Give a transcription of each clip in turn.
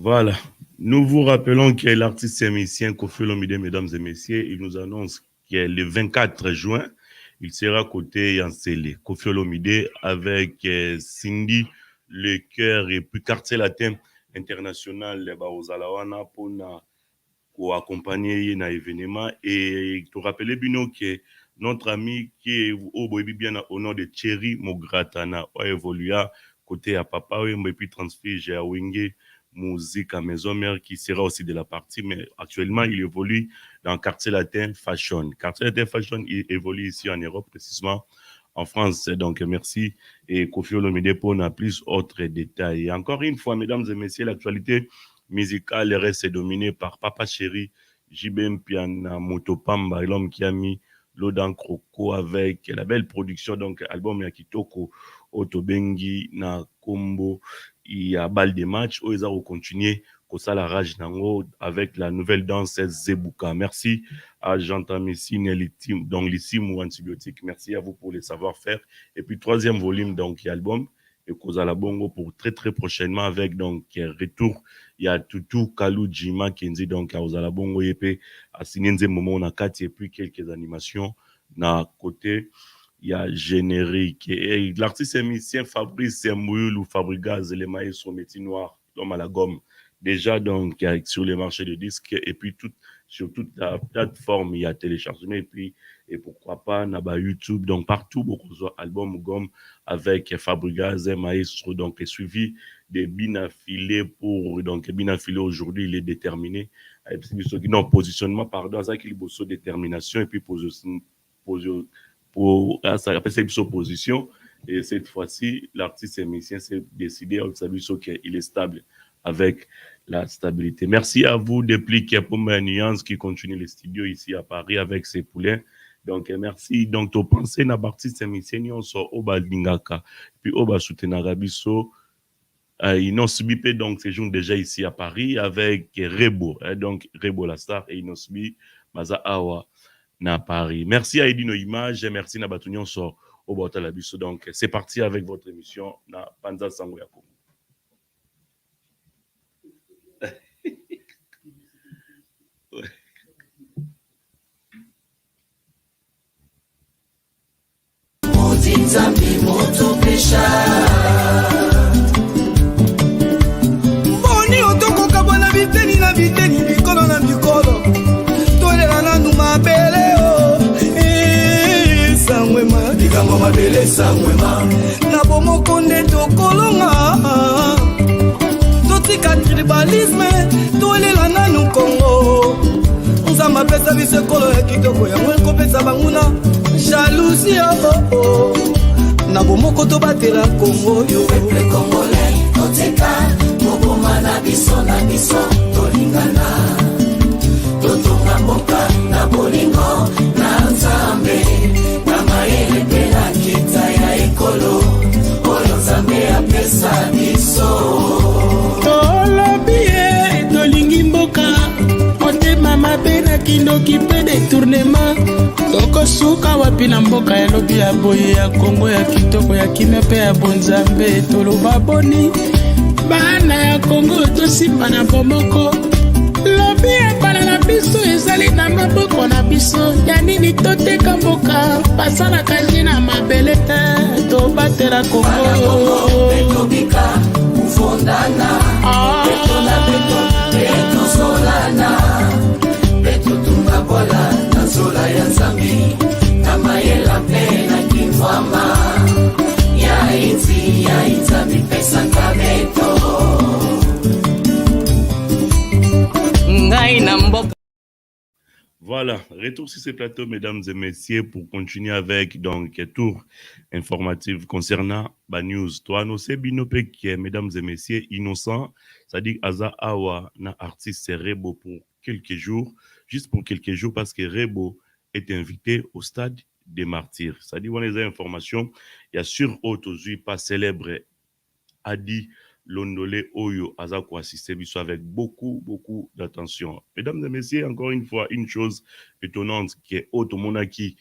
Voilà. Nous vous rappelons que l'artiste émissien Koffi Olomide, mesdames et messieurs, il nous annonce que le 24 juin, il sera côté Yancélé. Koffi Olomide avec Cindy, le cœur et puis quartier latin international aux Alawana pour accompagner un événement. Et te rappeler Bino que notre ami qui est au bien au nom de Thierry Mogratana a évolué côté à papa et puis transféré à Wenge musique à maison mère qui sera aussi de la partie, mais actuellement il évolue dans le quartier latin fashion. Quartier latin fashion, il évolue ici en Europe, précisément en France. Donc merci et Koffi Olomide pour on a plus autres détails. Et encore une fois, mesdames et messieurs, l'actualité musicale reste dominée par Papa Chéri, JB Piana, Motopamba, l'homme qui a mis l'eau dans Croco avec la belle production, donc album Yakitoko, Otobengi, na Kombo, il y a balle des matchs, où ils ont continué, ça la rage nango avec la nouvelle danseuse Zebuka. Merci à Jean-Tan Messine, donc l'issime ou antibiotique. Merci à vous pour les savoir-faire. Et puis, troisième volume, donc, l'album, et Kozala Bongo pour très, très prochainement avec, donc, retour. Il y a Tutu, Kalou, Jima, Kenzi, donc, à Kozala Bongo, et puis, à Sinenze Momo, Nakati, et puis quelques animations, na côté. Il y a générique. Et l'artiste émissien Fabrice Mouyoul ou Fabrigaz, les maïs au métier noir, l'homme à la gomme. Déjà, donc, sur les marchés de disques, et puis sur toute la plateforme, il y a téléchargement, et pourquoi pas, Naba YouTube, donc partout, beaucoup d'albums gomme avec Fabrigaz, Maestro, donc, est suivi des binafilés pour, donc, binafilé aujourd'hui, il est déterminé. Non, positionnement, pardon, ça qu'il y a détermination, et puis position pour ça appelle ça opposition. Et cette fois-ci, l'artiste émissien s'est décidé à savoir qu'il est stable avec la stabilité. Merci à vous depuis pour ma nuance qui continue les studios ici à Paris avec ses poulains. Donc, merci. Donc, tu pensez na l'artiste émissien, on sort au Baldingaka, puis au bas soutenir Rabiso. Ils n'ont subi donc séjour déjà ici à Paris avec Rebo, donc Rebo la star, et ils n'ont subi Maza Awa na Paris. Merci à Edino Image, merci na Batunion sur au Botalabiso. Donc, c'est parti avec votre émission na Panza Sangoyako. Boni otokoka bona biteni na biteni bikolo na bikolo tolela nanu mabele o sangwema likambo mabele sangwema na bomoko nde tokolonga totika tribalisme tolela nanu Kongo nzamba pesa biso ekolo ya kitoko yango ekopesa banguna jalousie na bomoko tobatela Kongo yo peuple congolais totika moboma na biso tolingana totonga mboka na bolingo na nzambe na mayele mpe na kita ya ekolo oyo nzambe apesa biso tolobi ye tolingi mboka motema mabe na kindoki mpe detournement tokosuka wapi na mboka ya lobi ya boye ya Kongo ya kitoko ya kimia mpe ya bonzambe toloba boni bana ya Kongo tosimba na bomoko lobi ya bana na biso ezali na maboko na biso ya nini toteka mboka basalaka ntina mabele te tobatela Kongo petobika kufondana peto na peto petozolana petotunga bola na zola ya nzambi na mayela mpe na kimwama ya inzambi pesaka beto ngai na mboka. Voilà, retour sur ce plateau, mesdames et messieurs, pour continuer avec donc un tour informatif concernant la news. Toi, nous c'est binopé qui est, mesdames et messieurs, innocent, c'est-à-dire Aza Awa, na artiste Rebo pour quelques jours, juste pour quelques jours, parce que Rebo est invité au stade des martyrs. C'est-à-dire, on a les informations, il y a sur aujourd'hui pas célèbre Adi Londolé Oyo Azako assisté avec beaucoup d'attention. Mesdames et messieurs, encore une fois, une chose étonnante qui est Auto Monaki,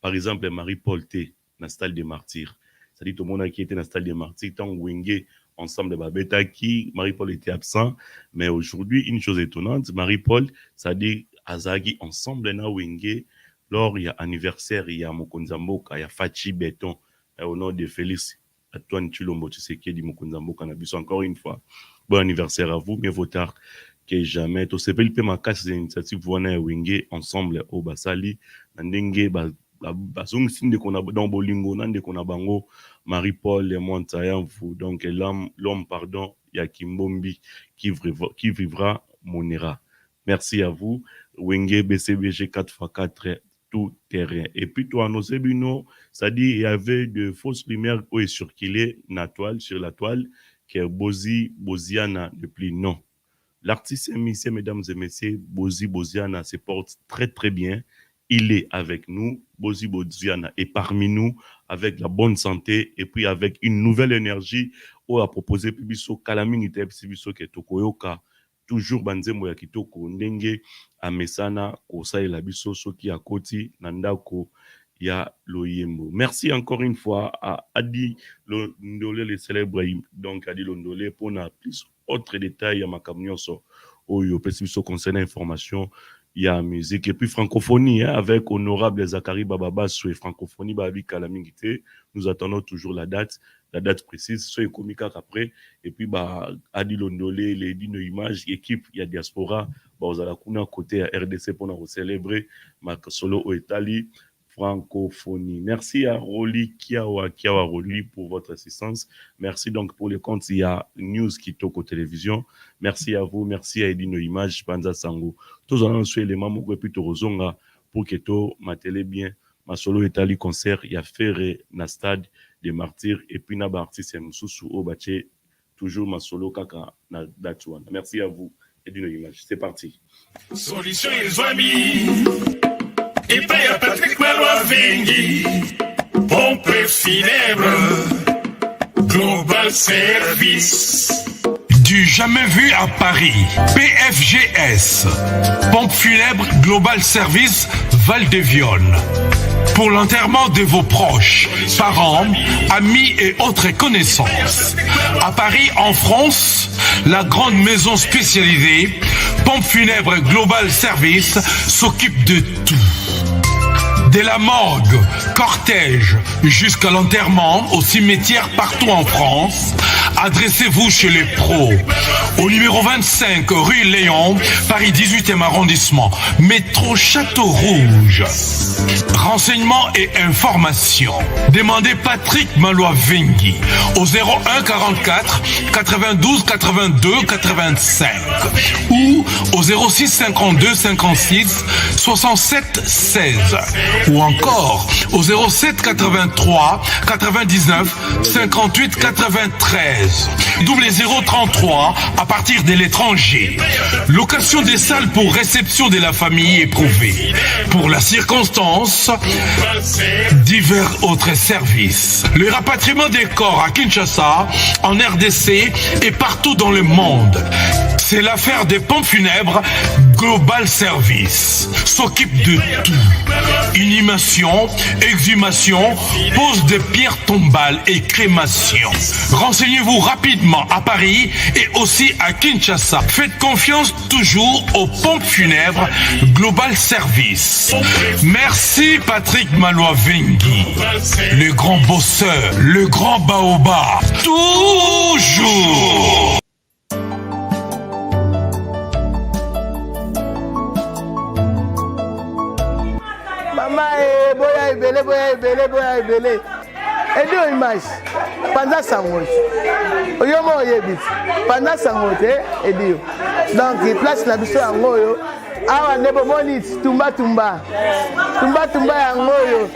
par exemple, Marie-Paul T, dans le stade des martyrs. C'est-à-dire, tout le monde qui était dans le stade des martyrs, tant Wenge ensemble Babetaki, Marie-Paul était absent, mais aujourd'hui, une chose étonnante, Marie-Paul, ça dit Azagi ensemble na Wenge, lors il y a anniversaire, il y a Mokonzamboka, il y a Fachi Béton, au nom de Félix Antoine Chulombo Tshisekedi Mokonzamboka, Nabiso encore une fois. Bon anniversaire à vous, mieux vaut tard que jamais. To sepeli pe makasi des initiatives wana Wenge ensemble au Basali, Nandenge bazong sinde qu'on a dans Bolingo, nande qu'on a bango Marie-Paul et Montayamfu, donc l'homme pardon, Yakimbombi qui vivra monera. Merci à vous. Wenge BCBG 4x4 tout terrain. Et puis toi, nos ébino, ça dit il y avait de fausses lumières qui circulaient sur la toile, qui est Boziana depuis non. L'artiste émissien, mesdames et messieurs, Boziana se porte très très bien. Il est avec nous, Boziana est parmi nous, avec la bonne santé et puis avec une nouvelle énergie. On a proposé Pibiso Kalaming ite Pibiso ke tokoyoka toujours banzembo ya kitoko ndenge amesana kosa ela biso soki akoti nandako ya loyembo. Merci encore une fois à Adi Londolé le célèbre donc Adi Londolé pour na plus autres détails à makamnyoso oyo Pibiso concernant information. Il y a musique et puis francophonie hein, avec honorable Zachary Bababa sur francophonie Babi Kalamingité. Nous attendons toujours la date précise. Soit comique après et puis Adi Londolé, les Dino Images, équipe il y a diaspora, aux Alakuna côté à RDC pour nous célébrer ma solo au Italie francophonie. Merci à Roli Kiawa Roli pour votre assistance. Merci donc pour les comptes. Il y a News qui toque aux télévisions. Merci à vous. Merci à Edino Image, Banza Sango. Tous en ont les mamans qui plutôt rozonga pour que tout ma télé bien. Ma solo Italie concert. Il y a Ferré, na stade des martyrs. Et puis na artiste Moussou au Baché. Toujours ma solo kaka na datuana. Merci à vous. Edino Image. C'est parti. Solution les amis. Et paye à Patrick Malois Vengi, pompe funèbre, Global Service. Du jamais vu à Paris, PFGS, pompe funèbre Global Service Val-de-Violne. Pour l'enterrement de vos proches, parents, amis et autres connaissances. À Paris, en France, la grande maison spécialisée, pompe funèbre Global Service, s'occupe de tout. De la morgue, cortège, jusqu'à l'enterrement au cimetière partout en France, adressez-vous chez les pros. Au numéro 25 rue Léon, Paris 18e arrondissement, métro Château Rouge. Renseignements et informations. Demandez Patrick Malois Vengi au 01 44 92 82 85 ou au 06 52 56 67 16 ou encore au 07 83 99 58 93 double 033 à partir de l'étranger. Location des salles pour réception de la famille éprouvée. Pour la circonstance, divers autres services. Le rapatriement des corps à Kinshasa, en RDC et partout dans le monde. C'est l'affaire des pompes funèbres Global Service. S'occupe de tout. Inhumation, exhumation, pose de pierres tombales et crémation. Renseignez-vous rapidement à Paris et aussi à Kinshasa. Faites confiance toujours aux pompes funèbres Global Service. Merci Patrick Malois Vengi, le grand bosseur, le grand baobab. Toujours. boya ebele edio image pendant sango oyomo oyebi pendant sango te edio donc place na biso yango oyo awa nde bomoni tumba yango oyo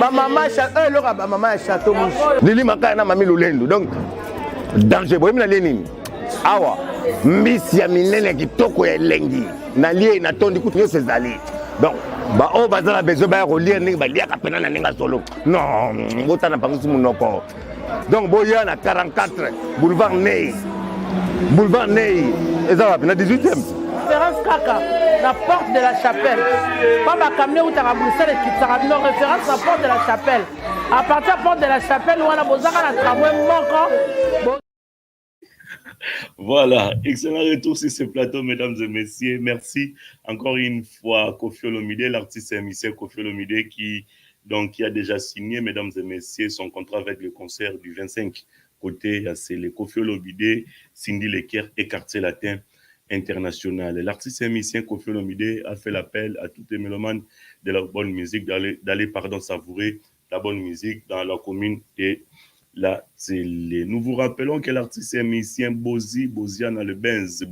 bamama eloka bamama ya chateau mouche lili makaya na mami lulendo donc danger boyemi na lenini awa mbisi ya minene ya kitoko ya elengi na lie na tondi kutu nyonso ezali donc oyo baza na besoin baya kolia ndenge baliaka mpena na ndenge solo non botana pangisi monoko donc boya na 44 boulevard Ney eza wapi na 18e référence kaka la porte de la chapelle pas ma camion ou ta Bruxelles qui sera non référence la porte de la chapelle à partir de la porte de la chapelle où on a besoin de travailler moko Voilà, excellent retour sur ce plateau, mesdames et messieurs. Merci encore une fois Koffi Olomide, l'artiste et émissaire Koffi Olomide qui a déjà signé, mesdames et messieurs, son contrat avec le concert du 25 côté, c'est le Koffi Olomide, Cindy Lecker et Quartier Latin International. L'artiste et émissaire Koffi Olomide a fait l'appel à tous les mélomanes de la bonne musique d'aller savourer la bonne musique dans la commune de la télé. Nous vous rappelons que l'artiste et musicien Boziana le Benz,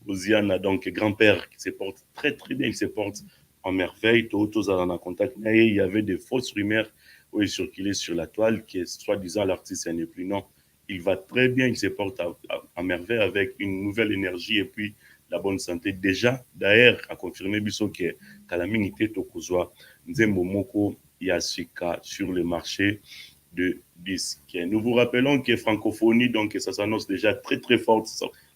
Boziana, donc grand-père qui se porte très très bien, il se porte en merveille. Tous en contact. Il y avait des fausses rumeurs où il circulait sur la toile qui est soi-disant l'artiste n'est plus. Non, il va très bien, il se porte en merveille avec une nouvelle énergie et puis la bonne santé. Déjà, d'ailleurs, a confirmé Bisso que Kalamingité Tokozwa, Nzembo Moko Yasuka sur le marché de disques. Nous vous rappelons que francophonie, donc ça s'annonce déjà très très forte,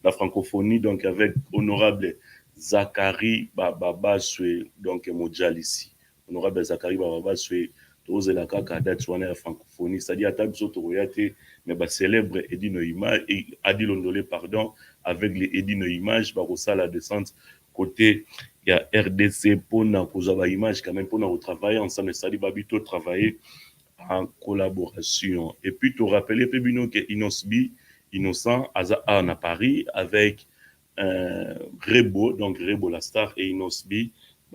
la francophonie, donc avec honorable Zachary Bababaswe, donc Modjal ici. Honorable Zachary Bababaswe, tous la kaka date la francophonie, c'est-à-dire à table sotoyate, mais bah célèbre Edino Image et Adi Londolé, pardon, avec les Edino Image, barossa la descente côté il y a RDC pour na kozaba image quand même pour na travailler ensemble, c'est-à-dire babito travailler en collaboration. Et puis, tu rappelles, que Innocent, en à Paris, avec Rebo, donc Rebo la star, et Inosbi,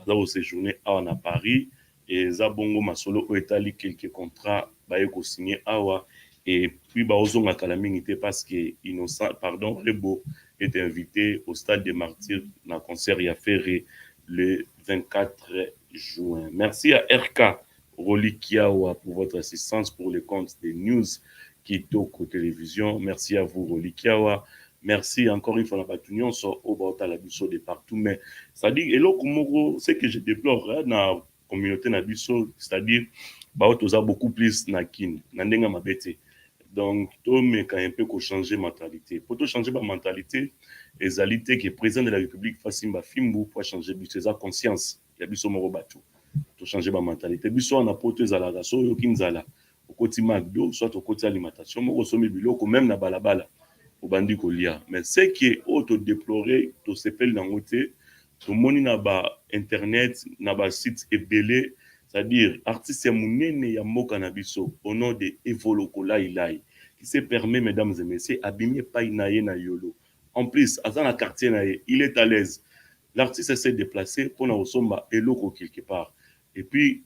là où séjourné en à Paris, et Zabongo Masolo, au étali quelques contrats, bah, il signé Awa, et puis, bah, aux à Calamité, parce que Innocent, pardon, Rebo est invité au Stade des Martyrs, dans le concert, il a fait le 24 juin. Merci à RK. Roli Kiawa pour votre assistance pour le compte des news Kitoko Télévision. Merci à vous, Roli Kiawa. Merci encore une fois, la Batunion sur Obata Labiso de partout. Mais c'est-à-dire, et là, ce que je déplore dans la communauté Nabiso, c'est-à-dire, tu as beaucoup plus Nakin, Nandenga Mabete. Donc, tu as un peu changer de mentalité. Pour changer ma mentalité, les alités qui est président de la République, Fassimba Fimbu, pour changer de conscience. Il y a Biso Moro Batou. To changer ma mentalité biso na poto ezalaka so yo kinzala okoti magdo soit okoti alimentation moko somi biloko même na balabala obandi kolia mais c'est que auto déplorer to sepel na ngote to moni na ba internet na ba site ebele c'est-à-dire artiste munene ya mboka na biso au nom de Evoloko Lailai qui se permet mesdames et messieurs abimé pai na ye na yolo en plus à dans quartier na ye il est à l'aise. L'artiste s'est déplacé pour na osomba eloko quelque part. Et puis,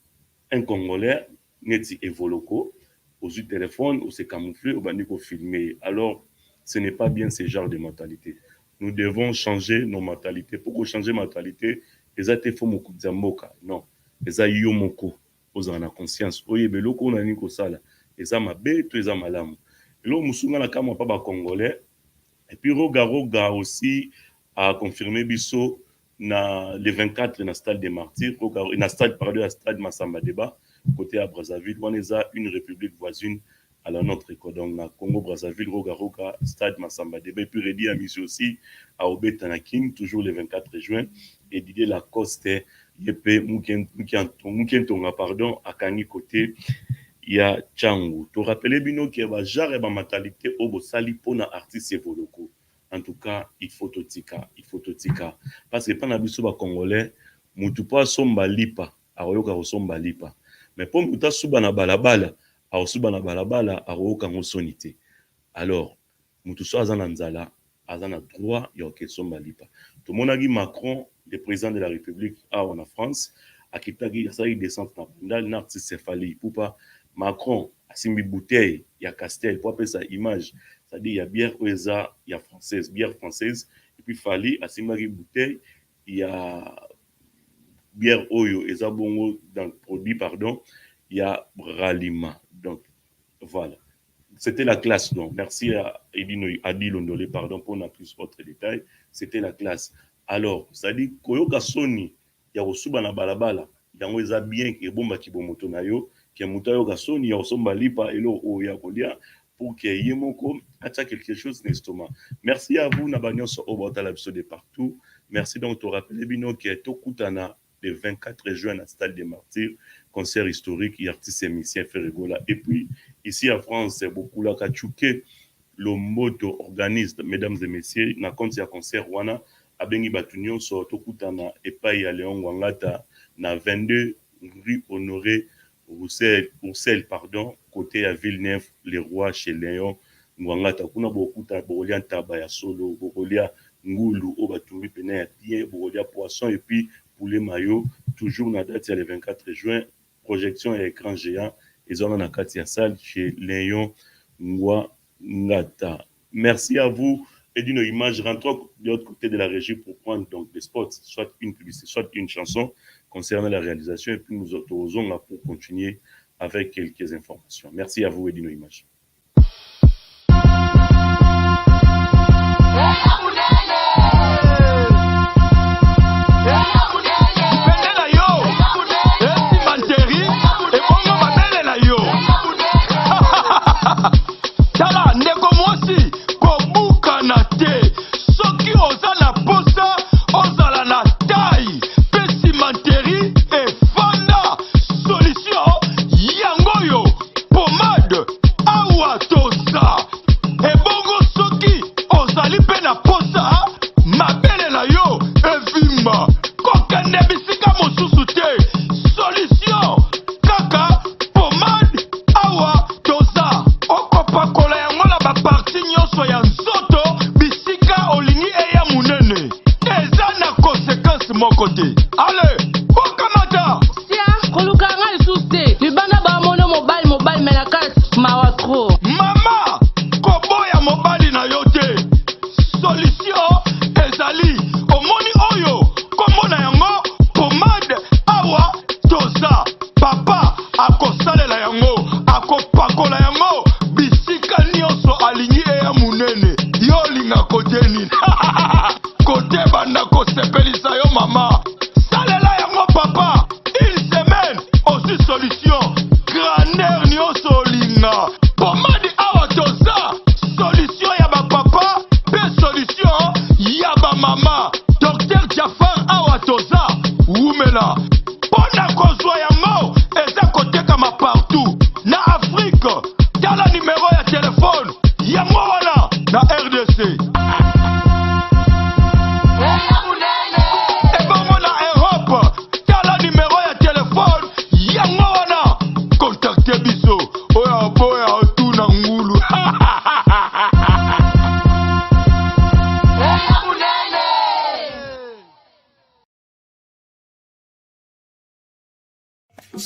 un Congolais, Neti Evoloko, aux yeux téléphone, où c'est camouflé, au bandit filmé. Alors, ce n'est pas bien ce genre de mentalité. Nous devons changer nos mentalités. Pour changer mentalité, les athées font beaucoup de zamboka. Non. Les aïeux moko, aux en a conscience. Oye, beloko, on a ni kosala. Les amabé, tous les amalam. Et là, Moussouna, la kama, pas Congolais. Et puis, Roga aussi a confirmé Bisso, na le 24 na stade des Martyrs na stade pardon na stade Massamba Débat côté à Brazzaville on est à une république voisine à la nôtre donc na Congo Brazzaville Roga stade Massamba Débat et puis Redi a mis aussi à Obeta King toujours le 24 juin et Didier Lacoste yepe mukentonga pardon à Kani côté il y a Changu to rappeler bino que ba genre ba mentalité obo sali pona artiste Evoloko. En tout cas, il faut totika. Parce que pendant biso ba Congolais, mutu pa somba lipa, aroyoka somba lipa. Mais pour muta suba na balabala, aroyoka ngosonité. Alors, mutu so azana nzala, azana droit ya ke somba lipa. Tout mon agi Macron, le président de la République en France, a kitagi ça il descend na l'artiste céphali pour pas Macron asimbi bouteille ya Castel pour appeler sa image. C'est-à-dire, il y a bière Oeza, il y a bière française, et puis Fali, à Simari bouteille, il y a bière Oyo, Eza Bongo, dans le produit, pardon, il y a Bralima. Donc, voilà. C'était la classe, donc. Merci à Adi Londolé, pardon, pour n'a plus autre détail. C'était la classe. Alors, c'est-à-dire, Koyoka Soni, il y a Osuba na balabala, il y a Oeza bien, qui est bon, qui est bon, motonayo, qui est Moutayoka Soni, il y a Osomba Lipa, et là, Oya Kolia, pour qu'il y ait quelque chose dans l'estomac. Merci à vous, Nabagnon, sur Obota Labso de partout. Merci donc de rappeler Bino qui est au Koutana le 24 juin à Stade des Martyrs, concert historique et artiste et musicien Ferregola. Et puis, ici en France, c'est beaucoup là, Kachouké, Lomboto organise, mesdames et messieurs, na compte ya concert wana abengi batu nyonso tokutana epai ya Léon Wangata na 22 rue Honoré Roussel, pardon, côté à Villeneuve, les rois chez Léon Wangata. Kuna bokuta bokolia ntaba ya solo, bokolia ngulu o batumbi pene ya tie, bokolia poisson et puis poulet mayo, toujours na date ya le 24 juin, projection à écran géant, ils ont na kati ya salle chez Léon Wangata. Merci à vous. Et d'une image, rentrons de l'autre côté de la régie pour prendre donc des spots, soit une publicité, soit une chanson concernant la réalisation. Et puis nous autorisons là pour continuer avec quelques informations. Merci à vous et d'une image.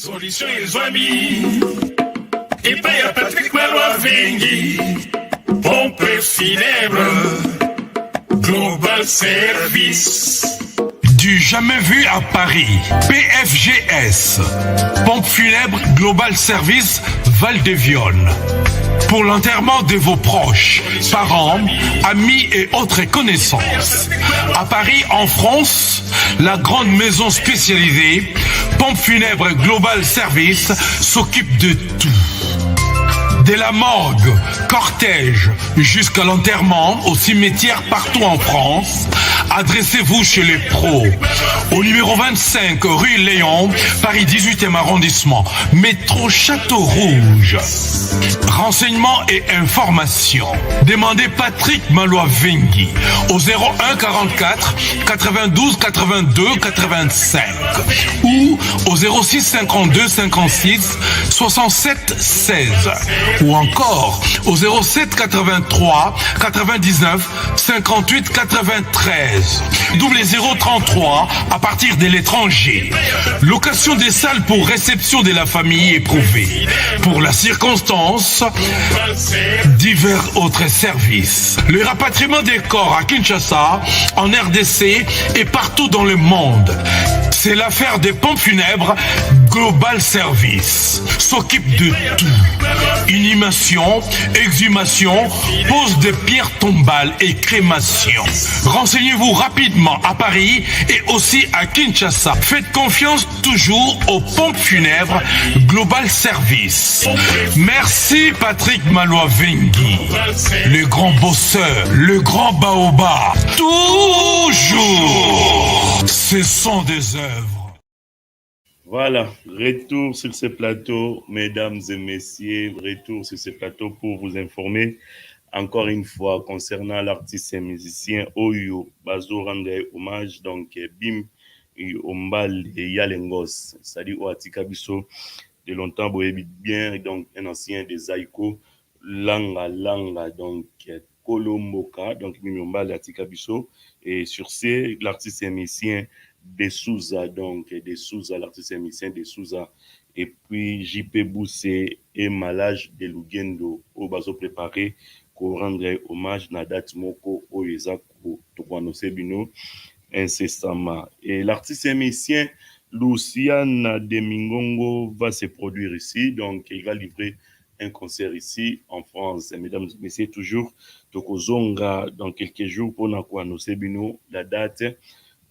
Solution les amis. Et paye à Patrick Malois Vengi. Pompe funèbre. Global Service. Du jamais vu à Paris. PFGS. Pompe funèbre Global Service Val-de-Vion. Pour l'enterrement de vos proches, parents, amis et autres connaissances. À Paris, en France, la grande maison spécialisée Pompe funèbre Global Service s'occupe de tout. De la morgue, cortège, jusqu'à l'enterrement au cimetière partout en France, adressez-vous chez les pros. Au numéro 25 rue Léon, Paris 18e arrondissement, métro Château Rouge. Renseignements et informations. Demandez Patrick Malois Vengi au 01 44 92 82 85 ou au 06 52 56 67 16 ou encore au 07 83 99 58 93 double 033 à partir de l'étranger. Location des salles pour réception de la famille éprouvée. Pour la circonstance, divers autres services. Le rapatriement des corps à Kinshasa, en RDC et partout dans le monde. C'est l'affaire des pompes funèbres Global Service. S'occupe de tout. Inhumation, exhumation, pose de pierres tombales et crémation. Renseignez-vous rapidement à Paris et aussi à Kinshasa. Faites confiance toujours aux pompes funèbres Global Service. Merci Patrick Malois Vengi, le grand bosseur, le grand baobab. Toujours, ce sont des œuvres. Voilà, retour sur ce plateau, mesdames et messieurs, retour sur ce plateau pour vous informer Encore une fois, concernant l'artiste et musicien Oyo, Bazo rendre hommage, donc Bim Ombal et Yalengos, c'est-à-dire Oatika Biso, de longtemps, bien, donc un ancien des Aiko, Langa, donc Kolomboka, donc Bim Ombal et Atika Biso, et sur ce, l'artiste et musicien De Souza, donc De Souza, l'artiste et musicien De Souza, et puis JP Boussé et Malage de Lugendo, au Bazo préparé, pour rendre hommage na date moko oyeza ko tokwano sebino incessamment. Et l'artiste et musicien Luciana de Mingongo va se produire ici, donc il va livrer un concert ici en France. Et mesdames et messieurs, toujours Tokozonga dans quelques jours pour nakwano sebino la date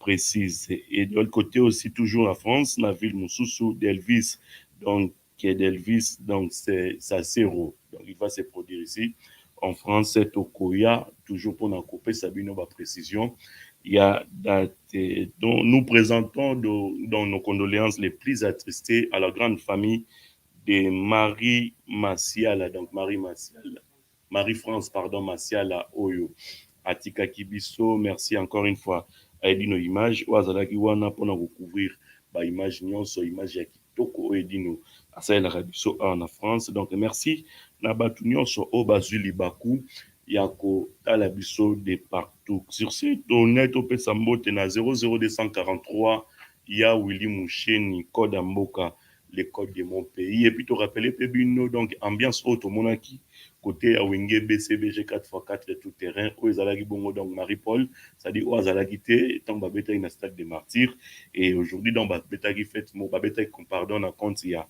précise. Et de l'autre côté aussi toujours en France, la ville Moussoussou d'Elvis, donc d'Elvis, donc c'est Sacero. Donc il va se produire ici. En France, c'est Okoya, toujours pour nous couper Sabino, ma précision. Il y a date dont nous présentons dans nos condoléances les plus attristées à la grande famille de Marie Massiala, donc Marie-France, Massiala Oyo. Atika Kibiso, merci encore une fois. Aidino image, Ouazalaki Wana pour nous recouvrir, image nyonso, image Yakitoko Aidino, Asa la Rabiso en France. Donc merci. Nabatunion sur Obazuli Baku, Yako Talabiso de partout. Sur ce, honnête au Pesambo, tena 00243, ya Willy Moucheni, code Amboka, les codes de mon pays. Et puis, tu rappelles, Pebino, donc, ambiance haute au Monaki, côté Awenge, BCBG 4x4, de tout terrain, Oezalagi Bongo, donc Marie-Paul, ça dit Oazalagi Té, tant Babeta, une stade de martyrs. Et aujourd'hui, dans Babeta qui fait, mon Babeta, pardon, à compte, il y a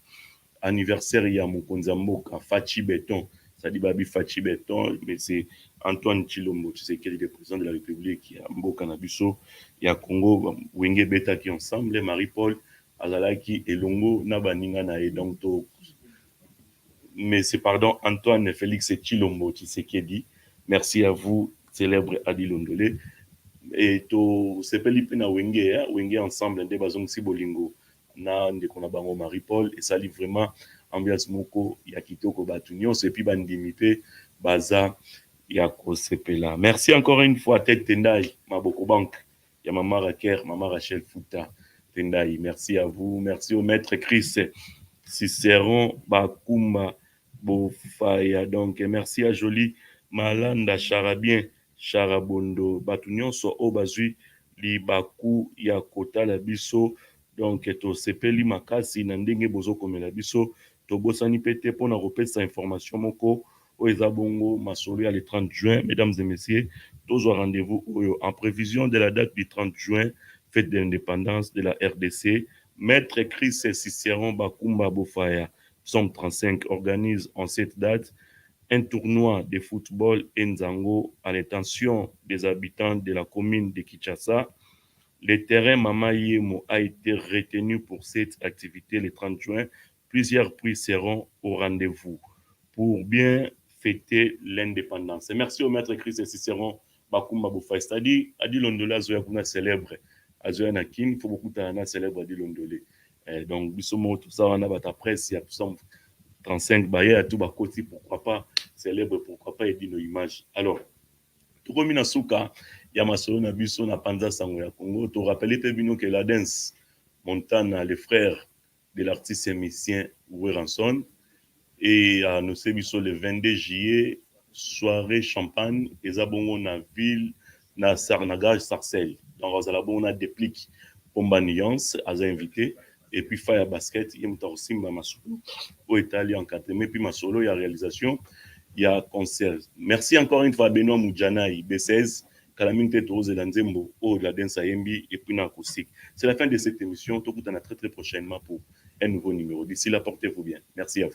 anniversaire, il y a mon Konzamboka, Fachi Béton, ça dit Babi Fachi Béton, mais c'est Antoine Chilombo, tu sais qu'il est le président de la République, il y a Mboka Nabiso, il y a Congo, Wenge Beta qui ensemble, Marie-Paul, Azalaki et Longo, Nabaninga Nae, donc, mais c'est pardon, Antoine Félix Chilombo, tu sais qui dit, merci à vous, célèbre Adi Londolé, et to Sepelipe na Wenge ensemble, Nde Bazong Sibolingo, na ndeko bango Marie-Paul et ça livre vraiment ambiance moko ya kitoko batunyo et puis bandimité baza ya kosepela. Merci encore une fois Tête Tendai Maboko Bank ya Mama Raker, Mama Rachel Fouta Tendai. Merci à vous, merci au maître Chris Cicéron Bakumba Bofaya. Donc merci à Jolie Malanda Charabien Charabondo batunyo so obazui li baku ya kota la biso. Donc, to sepeli makasi na ndenge bozo komela biso to bosani pete pour na repesa information moko o ezabongo masoli à le 30 juin. Mesdames et messieurs, tous au rendez-vous en prévision de la date du 30 juin, fête de l'indépendance de la RDC. Maître Chris Cicéron Bakumba Bofaya, Somme 35, organise en cette date un tournoi de football Nzango à l'intention des habitants de la commune de Kinshasa. Le terrain Mama Yemo a été retenu pour cette activité le 30 juin. Plusieurs prix seront au rendez-vous pour bien fêter l'indépendance. Et merci au maître Chris et Cicéron Bakumba Bofaya. C'est-à-dire, Adi Londolé Azoya Kuna célèbre. Azoya Nakin, il faut beaucoup de célèbre Adi Londolé. Donc, bisous, tout ça, on a battu presse, il y a 35 bailleurs à tout bas côté, pourquoi pas célèbre, pourquoi pas aider nos images. Alors, tout comme Minasuka, il y a Masolo Nabiso na Panza Sango ya Congo. Tu rappelles Pebino que la danse Montana, les frères de l'artiste et musicien Ranson, et à nos sébiso le 22 juillet, soirée champagne, et zabongo na ville, na Sarnagage Sarcelles. Donc, on a des pliques Pombaniance, à invité, et puis Fire Basket, il y a Simba Masolo, au Italie en 4 mai, puis Masolo, il y a réalisation, il y a concert. Merci encore une fois à Benoît Moudjanaï, B16, Kalamine Tetose Lanzembo, au la danse Yembi, et puis na acoustique. C'est la fin de cette émission. Tout le monde très très prochainement pour un nouveau numéro. D'ici là, portez-vous bien. Merci à vous.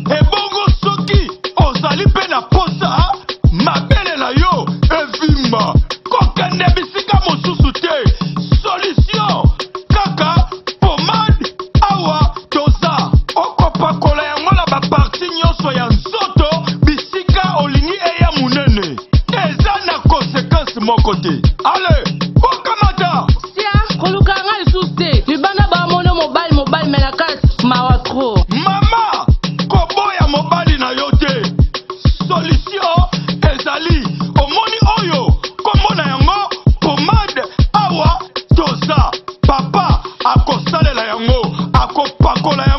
Ebongo soki ozali pe akosalela yango akopakola yango